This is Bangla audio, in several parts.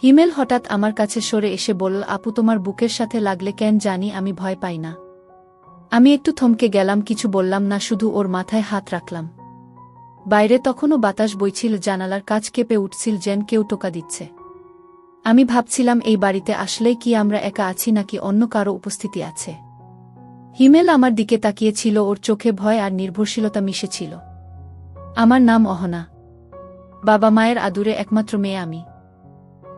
হিমেল হঠাৎ আমার কাছে সরে এসে বলল, আপু তোমার বুকের সাথে লাগলে কেন জানি আমি ভয় পাই না। আমি একটু থমকে গেলাম, কিছু বললাম না, শুধু ওর মাথায় হাত রাখলাম। বাইরে তখনও বাতাস বইছিল, জানালার কাচ কেঁপে উঠছিল যেন কেউ টোকা দিচ্ছে। আমি ভাবছিলাম এই বাড়িতে আসলেই কি আমরা একা আছি নাকি অন্য কারো উপস্থিতি আছে। হিমেল আমার দিকে তাকিয়েছিল, ওর চোখে ভয় আর নির্ভরশীলতা মিশেছিল। আমার নাম অহনা। বাবা মায়ের আদুরে একমাত্র মেয়ে আমি।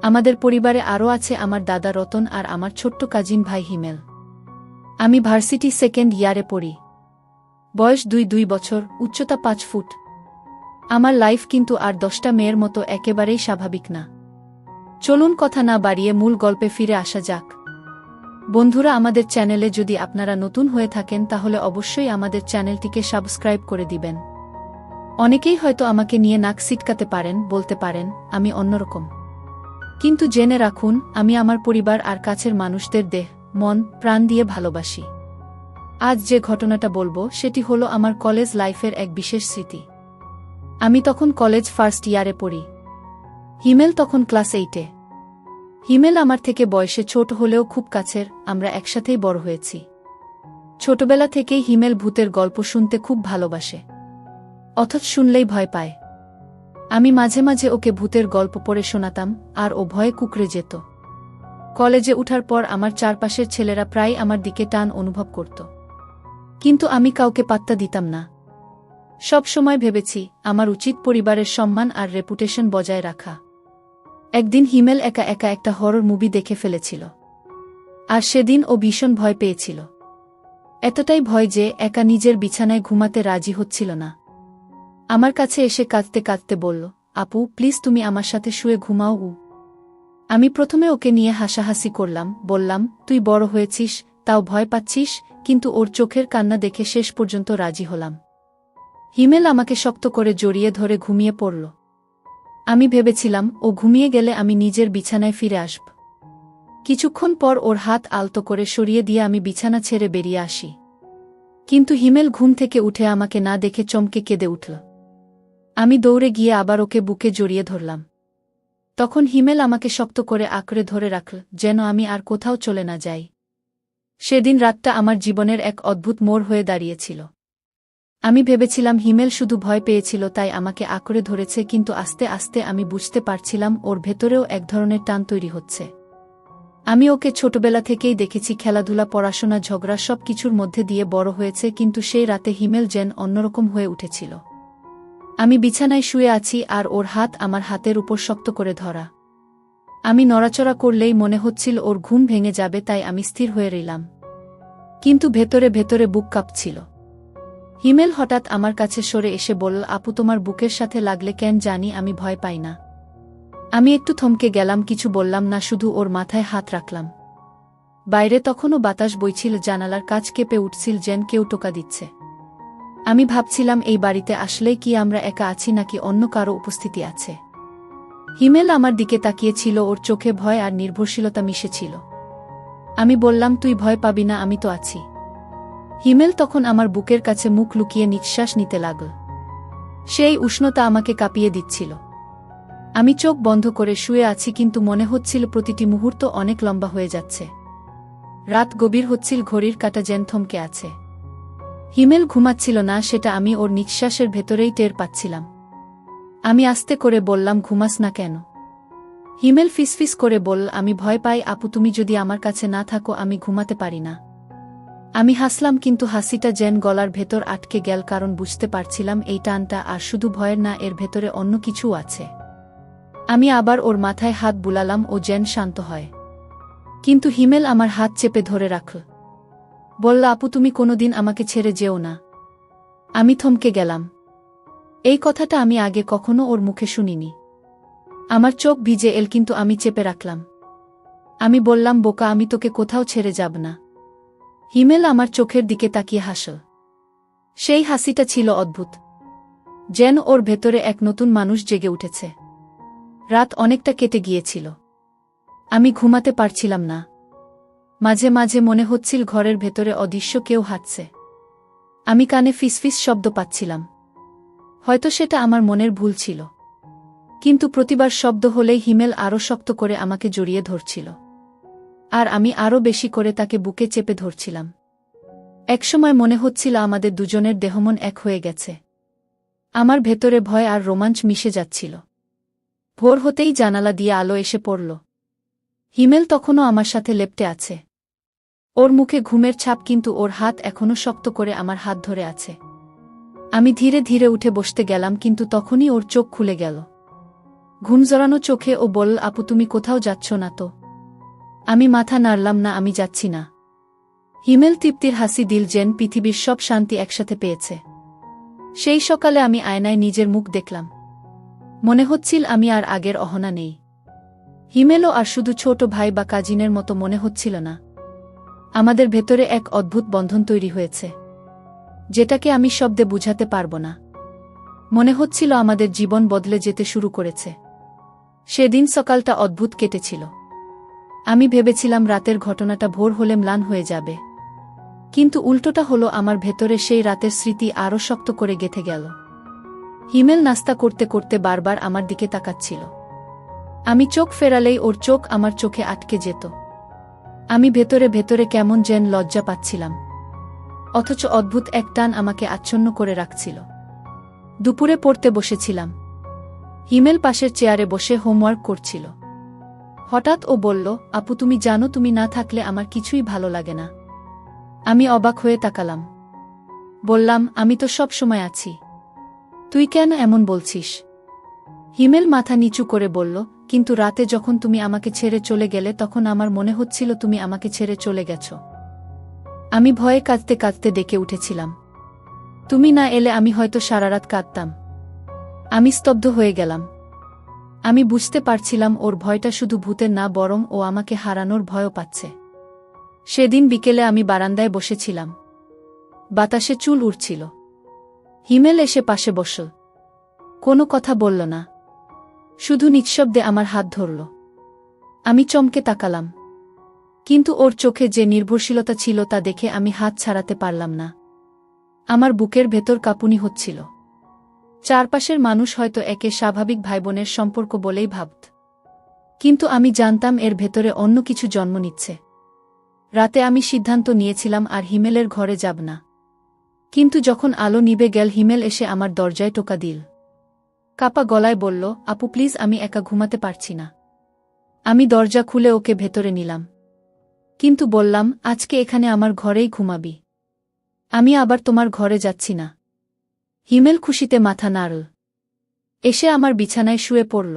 আমাদের পরিবারে আরও আছে আমার দাদা রতন আর আমার ছোট্ট কাজিন ভাই হিমেল। আমি ভার্সিটি সেকেন্ড ইয়ারে পড়ি। বয়স 2 বছর, উচ্চতা 5 ফুট। আমার লাইফ কিন্তু আর 10টা মেয়ের মতো একেবারেই স্বাভাবিক না। চলুন কথা না বাড়িয়ে মূল গল্পে ফিরে আসা যাক। বন্ধুরা, আমাদের চ্যানেলে যদি আপনারা নতুন হয়ে থাকেন তাহলে অবশ্যই আমাদের চ্যানেলটিকে সাবস্ক্রাইব করে দিবেন। অনেকেই হয়তো আমাকে নিয়ে নাক সিটকাতে পারেন, বলতে পারেন আমি অন্যরকম। কিন্তু জেনে রাখুন, আমি আমার পরিবার আর কাছের মানুষদের দেহ, মন, প্রাণ দিয়ে ভালোবাসি। আজ যে ঘটনাটা বলবো সেটি হলো আমার কলেজ লাইফের এক বিশেষ স্মৃতি। আমি তখন কলেজ ফার্স্ট ইয়ারে পড়ি। হিমেল তখন ক্লাস 8-এ। হিমেল আমার থেকে বয়সে ছোট হলেও খুব কাছের, আমরা একসাথেই বড় হয়েছি। ছোটবেলা থেকেই হিমেল ভূতের গল্প শুনতে খুব ভালোবাসে, অথচ শুনলেই ভয় পায়। আমি মাঝে মাঝে ওকে ভূতের গল্প পড়ে শোনাতাম আর ও ভয়ে কুঁকড়ে যেত। কলেজে উঠার পর আমার চারপাশের ছেলেরা প্রায় আমার দিকে টান অনুভব করত, কিন্তু আমি কাউকে পাত্তা দিতাম না। সব সময় ভেবেছি আমার উচিত পরিবারের সম্মান আর রেপুটেশন বজায় রাখা। একদিন হিমেল একা একা একটা হরর মুভি দেখে ফেলেছিল, আর সেদিন ও ভীষণ ভয় পেয়েছিল। এতটাই ভয় যে একা নিজের বিছানায় ঘুমাতে রাজি হচ্ছিল না। আমার কাছে এসে কাঁদতে কাঁদতে বলল, আপু প্লিজ তুমি আমার সাথে শুয়ে ঘুমাও। আমি প্রথমে ওকে নিয়ে হাসাহাসি করলাম, বললাম তুই বড় হয়েছিস, তাও ভয় পাচ্ছিস, কিন্তু ওর চোখের কান্না দেখে শেষ পর্যন্ত রাজি হলাম। হিমেল আমাকে শক্ত করে জড়িয়ে ধরে ঘুমিয়ে পড়ল। আমি ভেবেছিলাম ও ঘুমিয়ে গেলে আমি নিজের বিছানায় ফিরে আসব। কিছুক্ষণ পর ওর হাত আলতো করে সরিয়ে দিয়ে আমি বিছানা ছেড়ে বেরিয়ে আসি। কিন্তু হিমেল ঘুম থেকে উঠে আমাকে না দেখে চমকে কেঁদে উঠল। আমি দৌড়ে গিয়ে আবার ওকে বুকে জড়িয়ে ধরলাম। তখন হিমেল আমাকে শক্ত করে আঁকড়ে ধরে রাখল, যেন আমি আর কোথাও চলে না যাই। সেদিন রাতটা আমার জীবনের এক অদ্ভুত মোড় হয়ে দাঁড়িয়েছিল। আমি ভেবেছিলাম হিমেল শুধু ভয় পেয়েছিল তাই আমাকে আঁকড়ে ধরেছে, কিন্তু আস্তে আস্তে আমি বুঝতে পারছিলাম ওর ভেতরেও এক ধরনের টান তৈরি হচ্ছে। আমি ওকে ছোটবেলা থেকেই দেখেছি, খেলাধুলা, পড়াশোনা, ঝগড়া সব কিছুর মধ্যে দিয়ে বড় হয়েছে, কিন্তু সেই রাতে হিমেল যেন অন্যরকম হয়ে উঠেছিল। আমি বিছানায় শুয়ে আছি আর ওর হাত আমার হাতের উপর শক্ত করে ধরা। আমি নড়াচড়া করলেই মনে হচ্ছিল ওর ঘুম ভেঙে যাবে, তাই আমি স্থির হয়ে রইলাম। কিন্তু ভেতরে ভেতরে বুক কাঁপছিল। হিমেল হঠাৎ আমার কাছে সরে এসে বলল, আপু তোমার বুকের সাথে লাগলে কেন জানি আমি ভয় পাই না। আমি একটু থমকে গেলাম, কিছু বললাম না, শুধু ওর মাথায় হাত রাখলাম। বাইরে তখনও বাতাস বইছিল, জানালার কাচ কেঁপে উঠছিল যেন কেউ টোকা দিচ্ছে। আমি ভাবছিলাম এই বাড়িতে আসলেই কি আমরা একা আছি নাকি অন্য কারো উপস্থিতি আছে। হিমেল আমার দিকে তাকিয়েছিল, ওর চোখে ভয় আর নির্ভরশীলতা মিশেছিল। আমি বললাম, তুই ভয় পাবি না, আমি তো আছি। হিমেল তখন আমার বুকের কাছে মুখ লুকিয়ে নিঃশ্বাস নিতে লাগল। সেই উষ্ণতা আমাকে কাঁপিয়ে দিচ্ছিল। আমি চোখ বন্ধ করে শুয়ে আছি, কিন্তু মনে হচ্ছিল প্রতিটি মুহূর্ত অনেক লম্বা হয়ে যাচ্ছে। রাত গভীর হচ্ছিল, ঘড়ির কাঁটা যেন থমকে আছে। হিমেল ঘুমাচ্ছিল না, সেটা আমি ওর নিঃশ্বাসের ভেতরেই টের পাচ্ছিলাম। আমি আস্তে করে বললাম, ঘুমাস না কেন? হিমেল ফিসফিস করে বলল, আমি ভয় পাই আপু, তুমি যদি আমার কাছে না থাকো আমি ঘুমাতে পারি না। আমি হাসলাম, কিন্তু হাসিটা যেন গলার ভেতর আটকে গেল, কারণ বুঝতে পারছিলাম এই টানটা আর শুধু ভয়ের না, এর ভেতরে অন্য কিছু আছে। আমি আবার ওর মাথায় হাত বুলালাম, ও যেন শান্ত হয়। কিন্তু হিমেল আমার হাত চেপে ধরে রাখল, বলল, আপু তুমি কোনোদিন আমাকে ছেড়ে যেও না। আমি থমকে গেলাম। এই কথাটা আমি আগে কখনো ওর মুখে শুনিনি। আমার চোখ ভিজে এল, কিন্তু আমি চেপে রাখলাম। আমি বললাম, বোকা, আমি তোকে কোথাও ছেড়ে যাব না। হিমেল আমার চোখের দিকে তাকিয়ে হাসল। সেই হাসিটা ছিল অদ্ভুত, যেন ওর ভেতরে এক নতুন মানুষ জেগে উঠেছে। রাত অনেকটা কেটে গিয়েছিল। আমি ঘুমাতে পারছিলাম না। মাঝে মাঝে মনে হচ্ছিল ঘরের ভেতরে অদৃশ্য কেউ হাঁটছে। আমি কানে ফিসফিস শব্দ পাচ্ছিলাম। হয়তো সেটা আমার মনের ভুল ছিল, কিন্তু প্রতিবার শব্দ হলেই হিমেল আরও শক্ত করে আমাকে জড়িয়ে ধরছিল। আর আমি আরও বেশি করে তাকে বুকে চেপে ধরছিলাম। একসময় মনে হচ্ছিল আমাদের দুজনের দেহমন এক হয়ে গেছে। আমার ভেতরে ভয় আর রোমাঞ্চ মিশে যাচ্ছিল। ভোর হতেই জানালা দিয়ে আলো এসে পড়ল। হিমেল তখনও আমার সাথে লেপ্টে আছে। ওর মুখে ঘুমের ছাপ, কিন্তু ওর হাত এখনও শক্ত করে আমার হাত ধরে আছে। আমি ধীরে ধীরে উঠে বসতে গেলাম, কিন্তু তখনই ওর চোখ খুলে গেল। ঘুম জড়ানো চোখে ও বলল, আপু তুমি কোথাও যাচ্ছ না তো? আমি মাথা নাড়লাম, না আমি যাচ্ছি না। হিমেল তৃপ্তির হাসি দিল, যেন পৃথিবীর সব শান্তি একসাথে পেয়েছে। সেই সকালে আমি আয়নায় নিজের মুখ দেখলাম। মনে হচ্ছিল আমি আর আগের অহনা নেই। হিমেলও আর শুধু ছোট ভাই বা কাজিনের মতো মনে হচ্ছিল না। আমাদের ভেতরে এক অদ্ভুত বন্ধন তৈরি হয়েছে, যেটাকে আমি শব্দে বুঝাতে পারব না। মনে হচ্ছিল আমাদের জীবন বদলে যেতে শুরু করেছে। সেদিন সকালটা অদ্ভুত কেটেছিল। আমি ভেবেছিলাম রাতের ঘটনাটা ভোর হলে ম্লান হয়ে যাবে, কিন্তু উল্টোটা হলো, আমার ভেতরে সেই রাতের স্মৃতি আরও শক্ত করে গেঁথে গেল। হিমেল নাস্তা করতে করতে বারবার আমার দিকে তাকাচ্ছিল। আমি চোখ ফেরালেই ওর চোখ আমার চোখে আটকে যেত। আমি ভেতরে ভেতরে কেমন যেন লজ্জা পাচ্ছিলাম, অথচ অদ্ভুত এক টান আমাকে আচ্ছন্ন করে রাখছিল। দুপুরে পড়তে বসেছিলাম। হিমেল পাশের চেয়ারে বসে হোমওয়ার্ক করছিল। হঠাৎ ও বলল, আপু তুমি জানো, তুমি না থাকলে আমার কিছুই ভালো লাগে না। আমি অবাক হয়ে তাকালাম। বললাম, আমি তো সব সময় আছি। তুই কেন এমন বলছিস? হিমেল মাথা নিচু করে বলল, কিন্তু রাতে যখন তুমি আমাকে ছেড়ে চলে গেলে তখন আমার মনে হচ্ছিল তুমি আমাকে ছেড়ে চলে গেছ। আমি ভয়ে কাঁদতে কাঁদতে ডেকে উঠেছিলাম। তুমি না এলে আমি হয়তো সারারাত কাঁদতাম। আমি স্তব্ধ হয়ে গেলাম। আমি বুঝতে পারছিলাম ওর ভয়টা শুধু ভূতের না, বরং ও আমাকে হারানোর ভয়ও পাচ্ছে। সেদিন বিকেলে আমি বারান্দায় বসেছিলাম। বাতাসে চুল উড়ছিল। হিমেল এসে পাশে বসল। কোনো কথা বলল না, শুধু নিঃশব্দে আমার হাত ধরল। আমি চমকে তাকালাম, কিন্তু ওর চোখে যে নির্ভরশীলতা ছিল তা দেখে আমি হাত ছাড়াতে পারলাম না। আমার বুকের ভেতর কাঁপুনি হচ্ছিল। চারপাশের মানুষ হয়তো একে স্বাভাবিক ভাইবোনের সম্পর্ক বলেই ভাবত, কিন্তু আমি জানতাম এর ভেতরে অন্য কিছু জন্ম নিচ্ছে। রাতে আমি সিদ্ধান্ত নিয়েছিলাম আর হিমেলের ঘরে যাব না। কিন্তু যখন আলো নিভে গেল, হিমেল এসে আমার দরজায় টোকা দিল। কাপা গলায় বলল, আপু প্লিজ, আমি একা ঘুমাতে পারছি না। আমি দরজা খুলে ওকে ভেতরে নিলাম, কিন্তু বললাম, আজকে এখানে আমার ঘরেই ঘুমাবি। আমি আবার তোমার ঘরে যাচ্ছি না। হিমেল খুশিতে মাথা নাড়ল। এসে আমার বিছানায় শুয়ে পড়ল।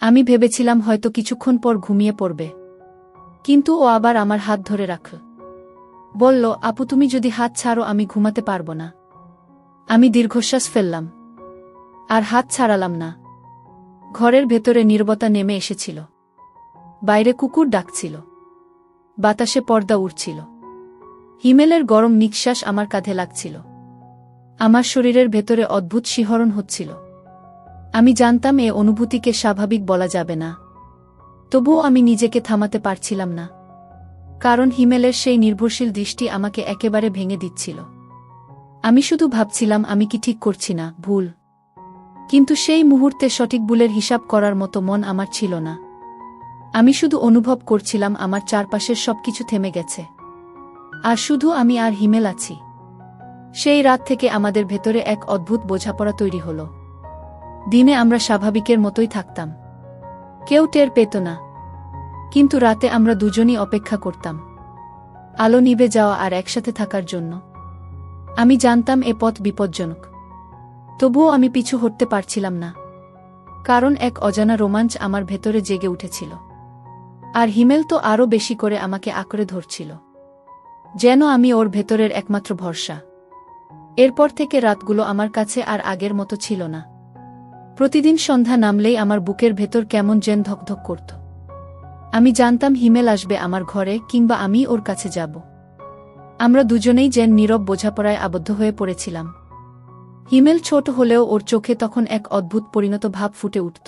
আমি ভেবেছিলাম হয়তো কিছুক্ষণ পর ঘুমিয়ে পড়বে, কিন্তু ও আবার আমার হাত ধরে রাখল। বলল, আপু তুমি যদি হাত ছাড়ো আমি ঘুমাতে পারব না। আমি দীর্ঘশ্বাস ফেললাম, আর হাত ছাড়ালাম না। ঘরের ভেতরে নীরবতা নেমে এসেছিল। বাইরে কুকুর ডাকছিল, বাতাসে পর্দা উড়ছিল। হিমেলের গরম নিঃশ্বাস আমার কাঁধে লাগছিল। আমার শরীরের ভেতরে অদ্ভুত শিহরণ হচ্ছিল। আমি জানতাম এ অনুভূতিকে স্বাভাবিক বলা যাবে না, তবুও আমি নিজেকে থামাতে পারছিলাম না, কারণ হিমেলের সেই নির্ভরশীল দৃষ্টি আমাকে একেবারে ভেঙে দিচ্ছিল। আমি শুধু ভাবছিলাম, আমি কি ঠিক করছি না, ভুল? কিন্তু সেই মুহূর্তে সঠিক ভুলের হিসাব করার মতো মন আমার ছিল না। আমি শুধু অনুভব করছিলাম আমার চারপাশের সবকিছু থেমে গেছে, আর শুধু আমি আর হিমেল আছি। সেই রাত থেকে আমাদের ভেতরে এক অদ্ভুত বোঝাপড়া তৈরি হল। দিনে আমরা স্বাভাবিকের মতোই থাকতাম, কেউ টের পেত না, কিন্তু রাতে আমরা দুজনই অপেক্ষা করতাম আলো নিভে যাওয়া আর একসাথে থাকার জন্য। আমি জানতাম এ পথ বিপজ্জনক, তবুও আমি পিছু হটতে পারছিলাম না, কারণ এক অজানা রোমাঞ্চ আমার ভেতরে জেগে উঠেছিল। আর হিমেল তো আরও বেশি করে আমাকে আঁকড়ে ধরছিল, যেন আমি ওর ভেতরের একমাত্র ভরসা। এরপর থেকে রাতগুলো আমার কাছে আর আগের মতো ছিল না। প্রতিদিন সন্ধ্যা নামলেই আমার বুকের ভেতর কেমন যেন ধকধক করত। আমি জানতাম হিমেল আসবে আমার ঘরে, কিংবা আমি ওর কাছে যাব। আমরা দুজনেই যেন নীরব বোঝাপড়ায় আবদ্ধ হয়ে পড়েছিলাম। হিমেল ছোট হলেও ওর চোখে তখন এক অদ্ভুত পরিণত ভাব ফুটে উঠত।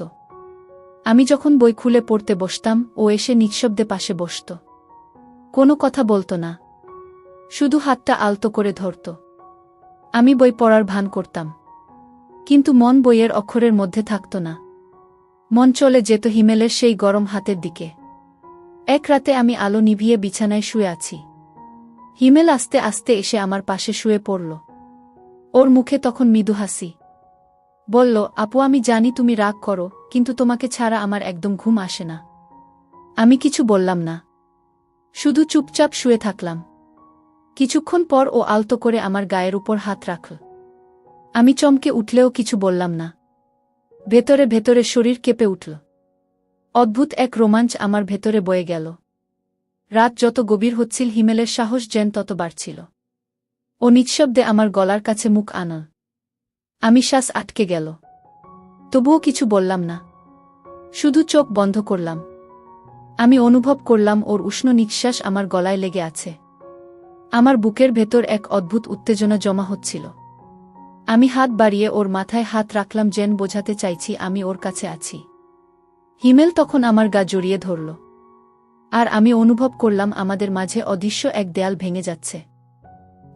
আমি যখন বই খুলে পড়তে বসতাম, ও এসে নিঃশব্দে পাশে বসত। কোনো কথা বলত না, শুধু হাতটা আলতো করে ধরত। আমি বই পড়ার ভান করতাম, কিন্তু মন বইয়ের অক্ষরের মধ্যে থাকত না। মন চলে যেত হিমেলের সেই গরম হাতের দিকে। এক রাতে আমি আলো নিভিয়ে বিছানায় শুয়ে আছি। হিমেল আস্তে আস্তে এসে আমার পাশে শুয়ে পড়ল। ওর মুখে তখন মৃদু হাসি। বলল, আপু, আমি জানি তুমি রাগ করো, কিন্তু তোমাকে ছাড়া আমার একদম ঘুম আসে না। আমি কিছু বললাম না, শুধু চুপচাপ শুয়ে থাকলাম। কিছুক্ষণ পর ও আলতো করে আমার গায়ের উপর হাত রাখল। আমি চমকে উঠলেও কিছু বললাম না। ভেতরে ভেতরে শরীর কেঁপে উঠল। অদ্ভুত এক রোমাঞ্চ আমার ভেতরে বয়ে গেল। রাত যত গভীর হচ্ছিল হিমেলের সাহস যেন তত বাড়ছিল। ও নিঃশব্দে আমার গলার কাছে মুখ আনল। আমি শ্বাস আটকে গেল, তবুও কিছু বললাম না, শুধু চোখ বন্ধ করলাম। আমি অনুভব করলাম ওর উষ্ণ নিঃশ্বাস আমার গলায় লেগে আছে। আমার বুকের ভেতর এক অদ্ভুত উত্তেজনা জমা হচ্ছিল। আমি হাত বাড়িয়ে ওর মাথায় হাত রাখলাম, যেন বোঝাতে চাইছি আমি ওর কাছে আছি। হিমেল তখন আমার গা জড়িয়ে ধরল, আর আমি অনুভব করলাম আমাদের মাঝে অদৃশ্য এক দেয়াল ভেঙে যাচ্ছে।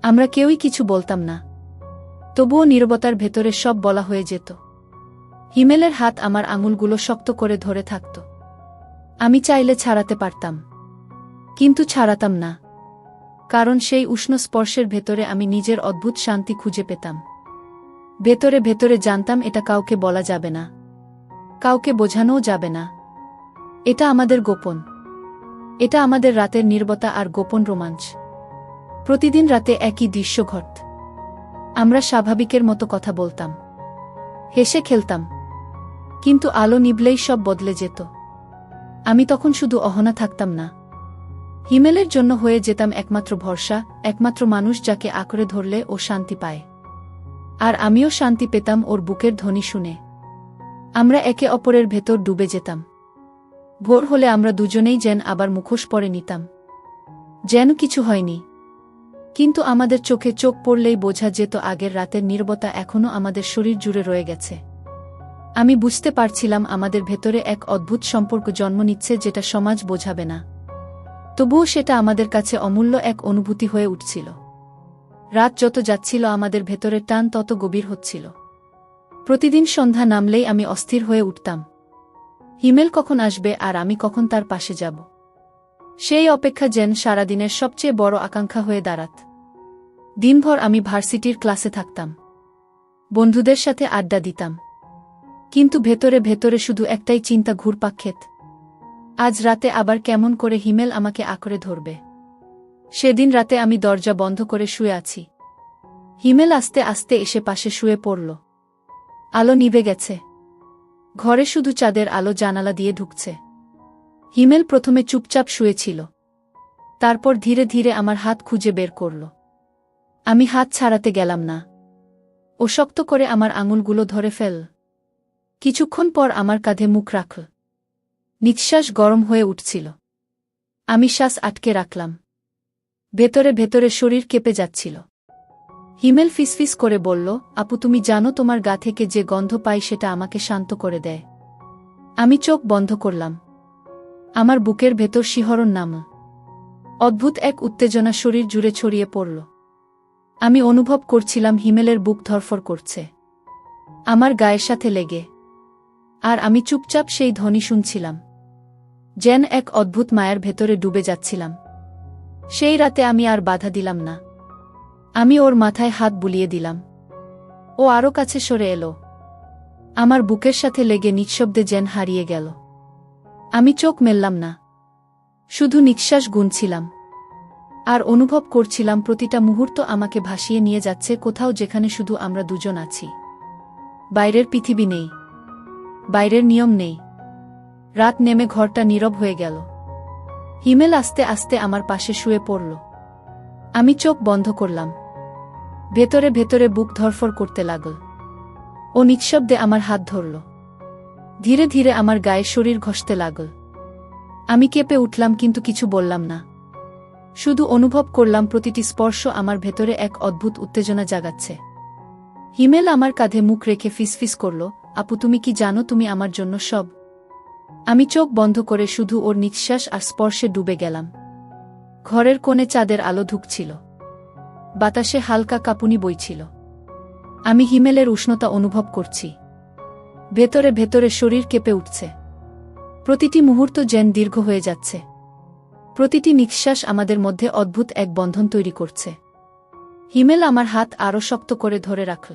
আমরা কেউই কিছু বলতাম না, তবুও নীরবতার ভেতরে সব বলা হয়ে যেত। হিমেলের হাত আমার আঙুলগুলো শক্ত করে ধরে থাকত। আমি চাইলে ছাড়াতে পারতাম, কিন্তু ছাড়াতাম না, কারণ সেই উষ্ণ স্পর্শের ভেতরে আমি নিজের অদ্ভুত শান্তি খুঁজে পেতাম। ভেতরে ভেতরে জানতাম এটা কাউকে বলা যাবে না, কাউকে বোঝানোও যাবে না। এটা আমাদের গোপন, এটা আমাদের রাতের নীরবতা আর গোপন রোমাঞ্চ। প্রতিদিন রাতে একই দৃশ্য ঘটত। আমরা স্বাভাবিকের মতো কথা বলতাম, হেসে খেলতাম, কিন্তু আলো নিভলেই সব বদলে যেত। আমি তখন শুধু অহনা থাকতাম না, হিমেলের জন্য হয়ে যেতাম একমাত্র ভরসা, একমাত্র মানুষ যাকে আঁকড়ে ধরলে ও শান্তি পায়। আর আমিও শান্তি পেতাম ওর বুকের ধ্বনি শুনে। আমরা একে অপরের ভেতর ডুবে যেতাম। ভোর হলে আমরা দুজনেই যেন আবার মুখোশ পরে নিতাম, যেন কিছু হয়নি। কিন্তু আমাদের চোখে চোখ পড়লেই বোঝা যেত আগের রাতের নীরবতা এখনও আমাদের শরীর জুড়ে রয়ে গেছে। আমি বুঝতে পারছিলাম আমাদের ভেতরে এক অদ্ভুত সম্পর্ক জন্ম নিচ্ছে, যেটা সমাজ বোঝাবে না, তবুও সেটা আমাদের কাছে অমূল্য এক অনুভূতি হয়ে উঠছিল। রাত যত যাচ্ছিল আমাদের ভেতরের টান তত গভীর হচ্ছিল। প্রতিদিন সন্ধ্যা নামলেই আমি অস্থির হয়ে উঠতাম। হিমেল কখন আসবে আর আমি কখন তার পাশে যাব, সেই অপেক্ষা যেন সারাদিনের সবচেয়ে বড় আকাঙ্ক্ষা হয়ে দাঁড়াত। দিনভর আমি ভার্সিটির ক্লাসে থাকতাম, বন্ধুদের সাথে আড্ডা দিতাম, কিন্তু ভেতরে ভেতরে শুধু একটাই চিন্তা ঘুরপাক খেত। আজ রাতে আবার কেমন করে হিমেল আমাকে আঁকড়ে ধরবে। সেদিন রাতে আমি দরজা বন্ধ করে শুয়ে আছি। হিমেল আস্তে আস্তে এসে পাশে শুয়ে পড়ল। আলো নিভে গেছে, ঘরে শুধু চাঁদের আলো জানালা দিয়ে ঢুকছে। হিমেল প্রথমে চুপচাপ শুয়েছিল, তারপর ধীরে ধীরে আমার হাত খুঁজে বের করল। আমি হাত ছাড়াতে গেলাম না, ও শক্ত করে আমার আঙুলগুলো ধরে ফেল। কিছুক্ষণ পর আমার কাঁধে মুখ রাখল। নিঃশ্বাস গরম হয়ে উঠছিল, আমি শ্বাস আটকে রাখলাম। ভেতরে ভেতরে শরীর কেঁপে যাচ্ছিল। হিমেল ফিসফিস করে বলল, আপু, তুমি জানো তোমার গা থেকে যে গন্ধ পাই সেটা আমাকে শান্ত করে দেয়। আমি চোখ বন্ধ করলাম, আমার বুকের ভেতর শিহরণ নামল। অদ্ভুত এক উত্তেজনা শরীর জুড়ে ছড়িয়ে পড়ল। আমি অনুভব করছিলাম হিমেলের বুক ধরফর করছে আমার গায়ের সাথে লেগে, আর আমি চুপচাপ সেই ধ্বনি শুনছিলাম, যেন এক অদ্ভুত মায়ার ভেতরে ডুবে যাচ্ছিলাম। সেই রাতে আমি আর বাধা দিলাম না, আমি ওর মাথায় হাত বুলিয়ে দিলাম। ও আরও কাছে সরে এলো, আমার বুকের সাথে লেগে নিঃশব্দে যেন হারিয়ে গেল। আমি চোখ মেললাম না, শুধু নিঃশ্বাস গুনছিলাম, আর অনুভব করছিলাম প্রতিটা মুহূর্ত আমাকে ভাসিয়ে নিয়ে যাচ্ছে কোথাও, যেখানে শুধু আমরা দুজন আছি। বাইরের পৃথিবী নেই, বাইরের নিয়ম নেই। রাত নেমে ঘরটা নীরব হয়ে গেল। হিমেল আস্তে আস্তে আমার পাশে শুয়ে পড়ল। আমি চোখ বন্ধ করলাম। ভেতরে ভেতরে বুক ধরফর করতে লাগল। ও নিঃশব্দে আমার হাত ধরল, ধীরে ধীরে আমার গায়ে শরীর ঘষতে লাগল। আমি কেঁপে উঠলাম, কিন্তু কিছু বললাম না, শুধু অনুভব করলাম প্রতিটি স্পর্শ আমার ভেতরে এক অদ্ভুত উত্তেজনা জাগাচ্ছে। হিমেল আমার কাঁধে মুখ রেখে ফিসফিস করল, আপু, তুমি কি জানো তুমি আমার জন্য সব। আমি চোখ বন্ধ করে শুধু ওর নিঃশ্বাস আর স্পর্শে ডুবে গেলাম। ঘরের কোণে চাঁদের আলো ঢুকছিল, বাতাসে হালকা কাঁপুনি বইছিল। আমি হিমেলের উষ্ণতা অনুভব করছি, ভেতরে ভেতরে শরীর কেঁপে উঠছে। প্রতিটি মুহূর্ত যেন দীর্ঘ হয়ে যাচ্ছে। প্রতিটি নিঃশ্বাস আমাদের মধ্যে অদ্ভুত এক বন্ধন তৈরি করছে। হিমেল আমার হাত আরও শক্ত করে ধরে রাখল।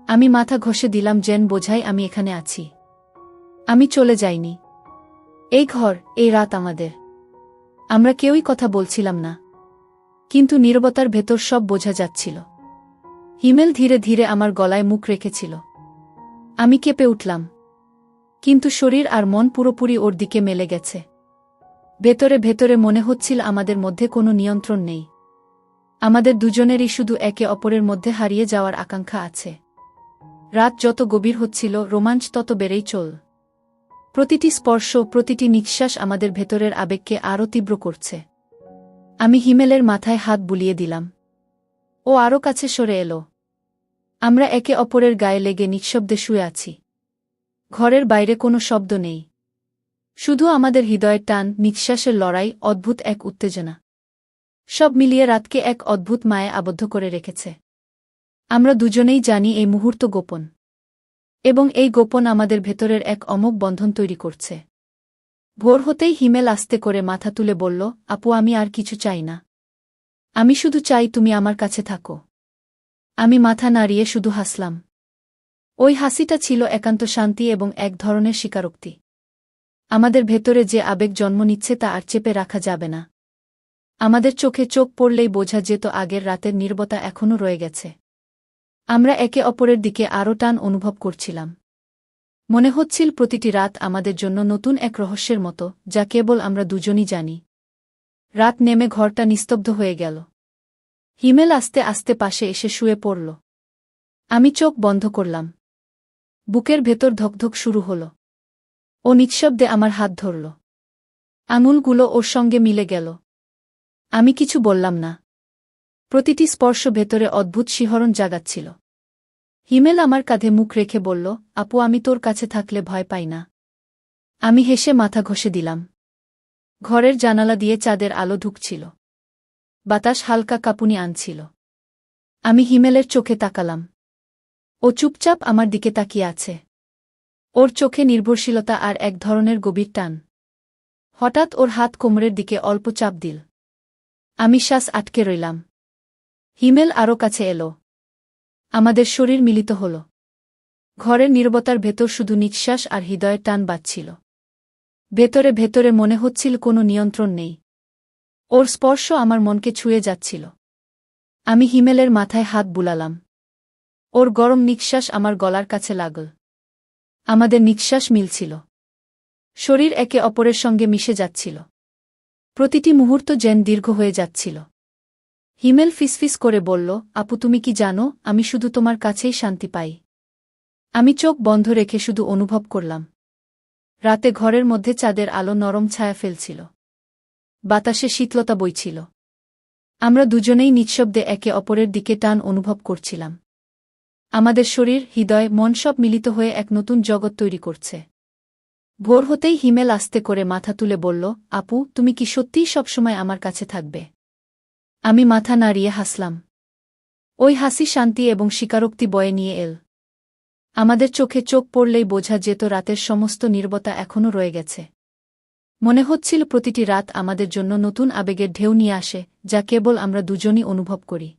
আমি মাথা ঘষে দিলাম, যেন বোঝাই আমি এখানে আছি। আমি চলে যাইনি। এই ঘর, এই রাত আমাদের। আমরা কেউই কথা বলছিলাম না, কিন্তু নীরবতার ভেতর সব বোঝা যাচ্ছিল। হিমেল ধীরে ধীরে আমার গলায় মুখ রেখেছিল। আমি কেঁপে উঠলাম, কিন্তু শরীর আর মন পুরোপুরি ওর দিকে মেলে গেছে। ভেতরে ভেতরে মনে হচ্ছিল আমাদের মধ্যে কোনো নিয়ন্ত্রণ নেই। আমাদের দুজনেরই শুধু একে অপরের মধ্যে হারিয়ে যাওয়ার আকাঙ্ক্ষা আছে। রাত যত গভীর হচ্ছিল, রোমাঞ্চ তত বেড়েই চল। প্রতিটি স্পর্শ, প্রতিটি নিঃশ্বাস আমাদের ভেতরের আবেগকে আরও তীব্র করছে। আমি হিমেলের মাথায় হাত বুলিয়ে দিলাম। ও আরও কাছে সরে এলো। আমরা একে অপরের গায়ে লেগে নিঃশব্দে শুয়ে আছি। ঘরের বাইরে কোনো শব্দ নেই, শুধু আমাদের হৃদয়ের টান, নিঃশ্বাসের লড়াই, অদ্ভুত এক উত্তেজনা। সব মিলিয়ে রাতকে এক অদ্ভুত মায়ে আবদ্ধ করে রেখেছে। আমরা দুজনেই জানি এই মুহূর্ত গোপন, এবং এই গোপন আমাদের ভেতরের এক অমোঘ বন্ধন তৈরি করছে। ভোর হতেই হিমেল আস্তে করে মাথা তুলে বলল, আপু, আমি আর কিছু চাই না। আমি শুধু চাই তুমি আমার কাছে থাকো। আমি মাথা নাড়িয়ে শুধু হাসলাম। ওই হাসিটা ছিল একান্ত শান্তি এবং এক ধরনের স্বীকারোক্তি। আমাদের ভেতরে যে আবেগ জন্ম নিচ্ছে তা আর চেপে রাখা যাবে না। আমাদের চোখে চোখ পড়লেই বোঝা যেত আগের রাতের নীরবতা এখনও রয়ে গেছে। আমরা একে অপরের দিকে আরও টান অনুভব করছিলাম। মনে হচ্ছিল প্রতিটি রাত আমাদের জন্য নতুন এক রহস্যের মতো, যা কেবল আমরা দুজনই জানি। রাত নেমে ঘরটা নিস্তব্ধ হয়ে গেল। হিমেল আস্তে আস্তে পাশে এসে শুয়ে পড়ল। আমি চোখ বন্ধ করলাম। বুকের ভেতর ধকধক শুরু হল। ও নিঃশব্দে আমার হাত ধরল। আঙুলগুলো ওর সঙ্গে মিলে গেল। আমি কিছু বললাম না। প্রতিটি স্পর্শ ভেতরে অদ্ভুত শিহরণ জাগাচ্ছিল। হিমেল আমার কাঁধে মুখ রেখে বলল, আপু, আমি তোর কাছে থাকলে ভয় পাই না। আমি হেসে মাথা ঘষে দিলাম। ঘরের জানালা দিয়ে চাঁদের আলো ঢুকছিল। বাতাস হালকা কাঁপুনি আনছিল। আমি হিমেলের চোখে তাকালাম। ও চুপচাপ আমার দিকে তাকিয়ে আছে। ওর চোখে নির্ভরশীলতা আর এক ধরনের গভীর টান। হঠাৎ ওর হাত কোমরের দিকে অল্প চাপ দিল। আমি শ্বাস আটকে রইলাম। হিমেল আরও কাছে এলো। আমাদের শরীর মিলিত হল। ঘরের নীরবতার ভেতর শুধু নিঃশ্বাস আর হৃদয়ের টান বাজছিল। ভেতরে ভেতরে মনে হচ্ছিল কোনো নিয়ন্ত্রণ নেই। ওর স্পর্শ আমার মনকে ছুঁয়ে যাচ্ছিল। আমি হিমেলের মাথায় হাত বুলালাম। ওর গরম নিঃশ্বাস আমার গলার কাছে লাগল। আমাদের নিঃশ্বাস মিলছিল। শরীর একে অপরের সঙ্গে মিশে যাচ্ছিল। প্রতিটি মুহূর্ত যেন দীর্ঘ হয়ে যাচ্ছিল। হিমেল ফিসফিস করে বলল, আপু, তুমি কি জানো, আমি শুধু তোমার কাছেই শান্তি পাই। আমি চোখ বন্ধ রেখে শুধু অনুভব করলাম। রাতে ঘরের মধ্যে চাঁদের আলো নরম ছায়া ফেলছিল। বাতাসে শীতলতা বইছিল। আমরা দুজনেই নিঃশব্দে একে অপরের দিকে টান অনুভব করছিলাম। আমাদের শরীর, হৃদয়, মন সব মিলিত হয়ে এক নতুন জগৎ তৈরি করছে। ভোর হতেই হিমেল আস্তে করে মাথা তুলে বলল, আপু, তুমি কি সত্যিই সবসময় আমার কাছে থাকবে? আমি মাথা নাড়িয়ে হাসলাম। ওই হাসি শান্তি এবং স্বীকারোক্তি বয়ে নিয়ে এল। আমাদের চোখে চোখ পড়লেই বোঝা যেত রাতের সমস্ত নীরবতা এখনও রয়ে গেছে। মনে হচ্ছিল প্রতিটি রাত আমাদের জন্য নতুন আবেগের ঢেউ নিয়ে আসে, যা কেবল আমরা দুজনই অনুভব করি।